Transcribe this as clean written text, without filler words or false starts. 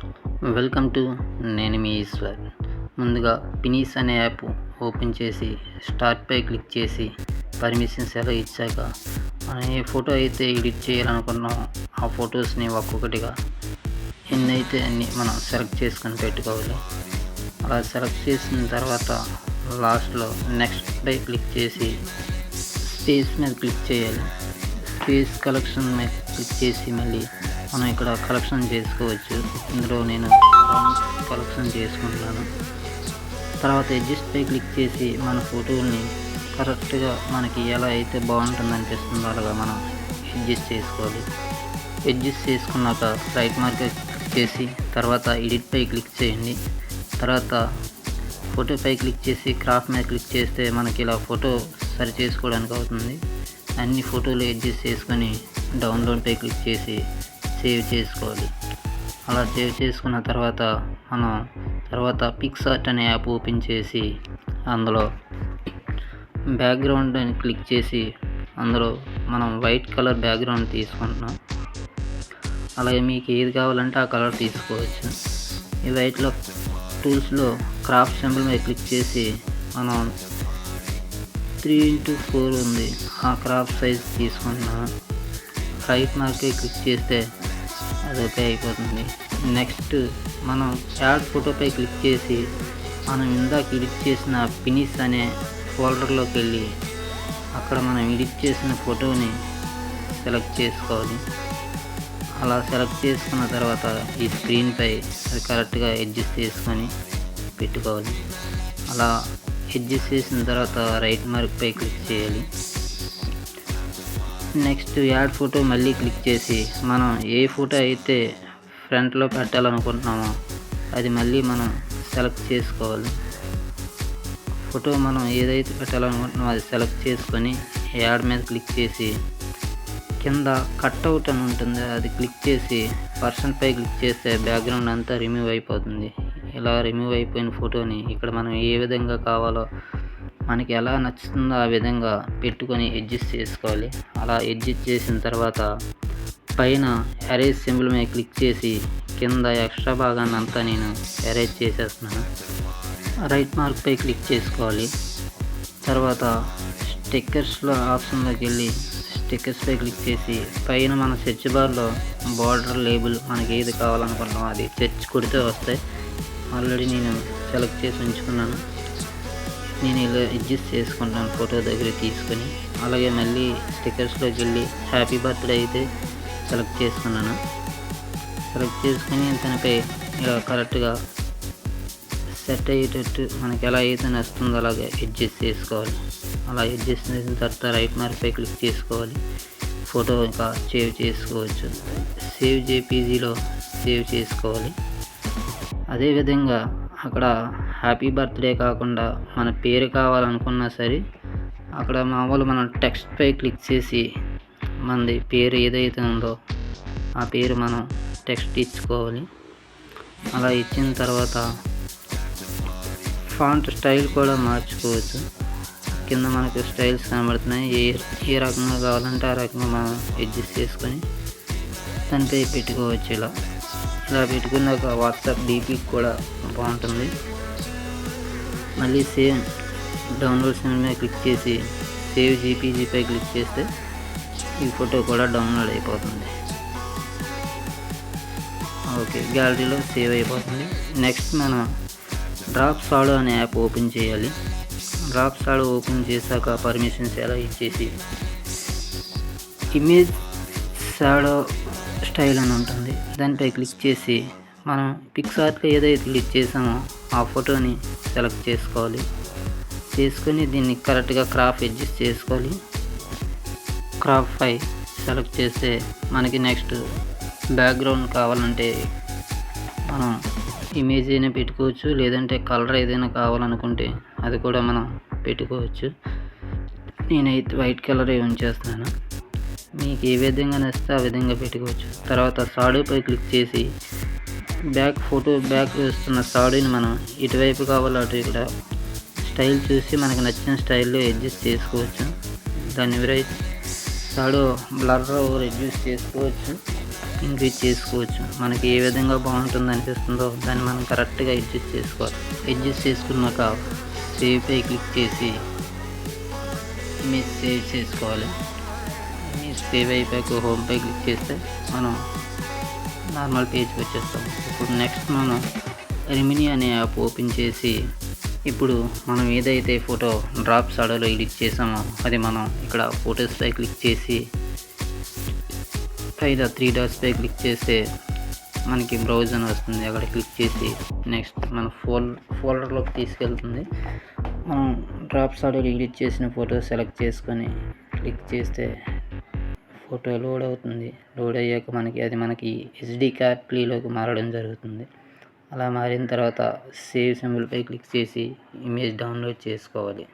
Welcome to నేను మీ ఈశ్వర్. ముందుగా penis అనే యాప్ ఓపెన్ చేసి స్టార్ట్పై క్లిక్ చేసి పర్మిషన్స్ ఎలా ఇచ్చాక మనం ఏ ఫోటో అయితే ఎడిట్ చేయాలనుకున్నామో ఆ ఫొటోస్ని ఒక్కొక్కటిగా ఎన్నైతే అన్ని మనం సెలెక్ట్ చేసుకొని పెట్టుకోవాలి. అలా సెలెక్ట్ చేసిన తర్వాత లాస్ట్లో నెక్స్ట్ పై క్లిక్ చేసి స్పేస్ మీద క్లిక్ చేయాలి. స్పేస్ కలెక్షన్ మీద క్లిక్ చేసి మళ్ళీ మనం ఇక్కడ కలెక్షన్ చేసుకోవచ్చు. ఇందులో నేను రౌండ్ కలెక్షన్ చేసుకుంటున్నాను. తర్వాత అడ్జస్ట్ పై క్లిక్ చేసి మన ఫోటోని కరెక్ట్గా మనకి ఎలా అయితే బాగుంటుంది అనిపిస్తుందో అలాగా మనం అడ్జస్ట్ చేసుకోవాలి. అడ్జస్ట్ చేసుకున్నాక రైట్ మార్కర్ క్లిక్ చేసి తర్వాత ఎడిట్ పై క్లిక్ చేయండి. తర్వాత ఫోటో పై క్లిక్ చేసి క్రాప్ మీద క్లిక్ చేస్తే మనకి ఇలా ఫోటో సరి చేసుకోవడానికి అవుతుంది. అన్ని ఫోటోలు అడ్జస్ట్ చేసుకొని డౌన్లోడ్ పై క్లిక్ చేసి సేవ్ చేసుకోవాలి. అలా సేవ్ చేసుకున్న తర్వాత మనం పిక్సార్ట్ అనే యాప్ ఓపెన్ చేసి అందులో బ్యాక్గ్రౌండ్ అని క్లిక్ చేసి అందులో మనం వైట్ కలర్ బ్యాక్గ్రౌండ్ తీసుకుంటున్నాం. అలాగే మీకు ఏది కావాలంటే ఆ కలర్ తీసుకోవచ్చు. ఈ వైట్లో టూల్స్లో క్రాఫ్ట్ సింబల్ మీద క్లిక్ చేసి మనం 3x4 ఉంది ఆ క్రాఫ్ట్ సైజ్ తీసుకుంటున్నాం. రైట్ మార్కే క్లిక్ చేస్తే అది ఓకే అయిపోతుంది. నెక్స్ట్ మనం యాడ్ ఫోటోపై క్లిక్ చేసి మనం ఇందాక ఎడిట్ చేసిన పినీస్ అనే ఫోల్డర్లోకి వెళ్ళి అక్కడ మనం ఎడిట్ చేసిన ఫోటోని సెలెక్ట్ చేసుకోవాలి. అలా సెలెక్ట్ చేసుకున్న తర్వాత ఈ స్క్రీన్పై అది కరెక్ట్గా అడ్జస్ట్ చేసుకొని పెట్టుకోవాలి. అలా అడ్జస్ట్ చేసిన తర్వాత రైట్ మార్క్పై క్లిక్ చేయాలి. నెక్స్ట్ యాడ్ ఫోటో మళ్ళీ క్లిక్ చేసి మనం ఏ ఫోటో అయితే ఫ్రంట్లో పెట్టాలనుకుంటున్నామో అది మళ్ళీ మనం సెలెక్ట్ చేసుకోవాలి. ఫోటో మనం ఏదైతే పెట్టాలనుకుంటున్నామో అది సెలెక్ట్ చేసుకొని యాడ్ మీద క్లిక్ చేసి కింద కట్అవుట్ అని ఉంటుంది అది క్లిక్ చేసి పర్సన్పై క్లిక్ చేస్తే బ్యాక్గ్రౌండ్ అంతా రిమూవ్ అయిపోతుంది. ఇలా రిమూవ్ అయిపోయిన ఫోటోని ఇక్కడ మనం ఏ విధంగా కావాలో మనకి ఎలా నచ్చుతుందో ఆ విధంగా పెట్టుకొని అడ్జస్ట్ చేసుకోవాలి. అలా అడ్జస్ట్ చేసిన తర్వాత పైన ఎరేజ్ సింబల్ మీద క్లిక్ చేసి కింద ఎక్స్ట్రా భాగాన్ని అంతా నేను ఎరేజ్ చేసేస్తున్నాను. రైట్ మార్క్పై క్లిక్ చేసుకోవాలి. తర్వాత స్టిక్కర్స్లో ఆప్షన్లోకి వెళ్ళి స్టిక్కర్స్పై క్లిక్ చేసి పైన మన సెర్చ్ బార్లో బార్డర్ లేబుల్ మనకి ఏది కావాలనుకుంటున్నామో అది సెర్చ్ కొడితే వస్తాయి. ఆల్రెడీ నేను సెలెక్ట్ చేసి ఉంచుకున్నాను. నేను ఇలా అడ్జస్ట్ చేసుకుంటాను ఫోటో దగ్గర తీసుకొని. అలాగే మళ్ళీ స్టిక్కర్స్లోకి వెళ్ళి హ్యాపీ బర్త్డే అయితే సెలెక్ట్ చేసుకున్నాను. సెలెక్ట్ చేసుకుని దానిపై ఇలా కరెక్ట్గా సెట్ అయ్యేటట్టు మనకి ఎలా అయితే నచ్చుతుందో అలాగే అడ్జస్ట్ చేసుకోవాలి. అలా అడ్జస్ట్ చేసిన తర్వాత రైట్ మార్క్పై క్లిక్ చేసుకోవాలి. ఫోటో ఇంకా సేవ్ చేసుకోవచ్చు. సేవ్ జేపీజీలో సేవ్ చేసుకోవాలి. అదేవిధంగా అక్కడ హ్యాపీ బర్త్డే కాకుండా మన పేరు కావాలనుకున్నా సరే అక్కడ మామూలు మనం టెక్స్ట్పై క్లిక్ చేసి మనది పేరు ఏదైతే ఉందో ఆ పేరు మనం టెక్స్ట్ ఇచ్చుకోవాలి. అలా ఇచ్చిన తర్వాత ఫాంట్ స్టైల్ కూడా మార్చుకోవచ్చు. కింద మనకు స్టైల్స్ కనబడుతున్నాయి. ఏ రకంగా కావాలంటే ఆ రకంగా మనం అడ్జస్ట్ చేసుకొని దానిపై పెట్టుకోవచ్చు. ఇలా పెట్టుకున్నాక వాట్సాప్ డీపీ కూడా బాగుంటుంది. మళ్ళీ సేమ్ డౌన్లోడ్ సింబల్ మీద క్లిక్ చేసి సేవ్ జీపీజీపై క్లిక్ చేస్తే ఈ ఫోటో కూడా డౌన్లోడ్ అయిపోతుంది. ఓకే, గ్యాలరీలో సేవ్ అయిపోతుంది. నెక్స్ట్ మనం డ్రాప్ షాడో అనే యాప్ ఓపెన్ చేయాలి. డ్రాప్ షాడో ఓపెన్ చేశాక పర్మిషన్స్ ఎలా ఇచ్చేసి ఇమేజ్ షాడో స్టైల్ అని ఉంటుంది దానిపై క్లిక్ చేసి మనం పిక్సార్ట్లో ఏదైతే క్లిక్ చేసామో ఆ ఫోటోని సెలెక్ట్ చేసుకోవాలి. చేసుకొని దీన్ని కరెక్ట్గా క్రాప్ అడ్జస్ట్ చేసుకోవాలి. క్రాప్ 5 సెలెక్ట్ చేస్తే మనకి నెక్స్ట్ బ్యాక్గ్రౌండ్ కావాలంటే మనం ఇమేజ్ అయినా పెట్టుకోవచ్చు, లేదంటే కలర్ ఏదైనా కావాలనుకుంటే అది కూడా మనం పెట్టుకోవచ్చు. నేనైతే వైట్ కలరే ఉంచేస్తున్నాను. మీకు ఏ విధంగా నచ్చితే ఆ విధంగా పెట్టుకోవచ్చు. తర్వాత షాడోపై క్లిక్ చేసి ఫోటో బ్యాక్ వస్తున్న షాడోని మనం ఇటువైపు కావాలో అటు ఇక్కడ స్టైల్ చూసి మనకు నచ్చిన స్టైల్లో అడ్జస్ట్ చేసుకోవచ్చు. దాన్ని షాడో బ్లర్ రెడ్యూస్ చేసుకోవచ్చు. ఇంక్రీజ్ చేసుకోవచ్చు. మనకి ఏ విధంగా బాగుంటుంది అనిపిస్తుందో దాన్ని మనం కరెక్ట్గా అడ్జస్ట్ చేసుకోవాలి. అడ్జస్ట్ చేసుకున్నాక సేవ్పై క్లిక్ చేసి ఇమేజ్ సేవ్ చేసుకోవాలి. ఇమేజ్ సేవ్ అయిపోయాక హోమ్పై క్లిక్ చేస్తే మనం నార్మల్ పేజ్కి వచ్చేస్తాం. ఇప్పుడు నెక్స్ట్ మనం రెమినీ అనే యాప్ ఓపెన్ చేసి ఇప్పుడు మనం ఏదైతే ఫోటో డ్రాప్ షాడోలో ఎడిట్ చేసామో అది మనం ఇక్కడ ఫొటోస్పై క్లిక్ చేసి పైన 3 డాట్స్పై క్లిక్ చేస్తే మనకి బ్రౌజ్ అని వస్తుంది. అక్కడ క్లిక్ చేసి నెక్స్ట్ మన ఫోల్డర్లోకి తీసుకెళ్తుంది. మనం డ్రాప్ షాడోలో ఎడిట్ చేసిన ఫోటో సెలెక్ట్ చేసుకొని క్లిక్ చేస్తే ఫోటో లోడ్ అవుతుంది. లోడ్ అయ్యాక మనకి SD కార్డ్లోకి మారడం జరుగుతుంది. అలా మారిన తర్వాత సేవ్ సింబల్పై క్లిక్ చేసి ఇమేజ్ డౌన్లోడ్ చేసుకోవాలి.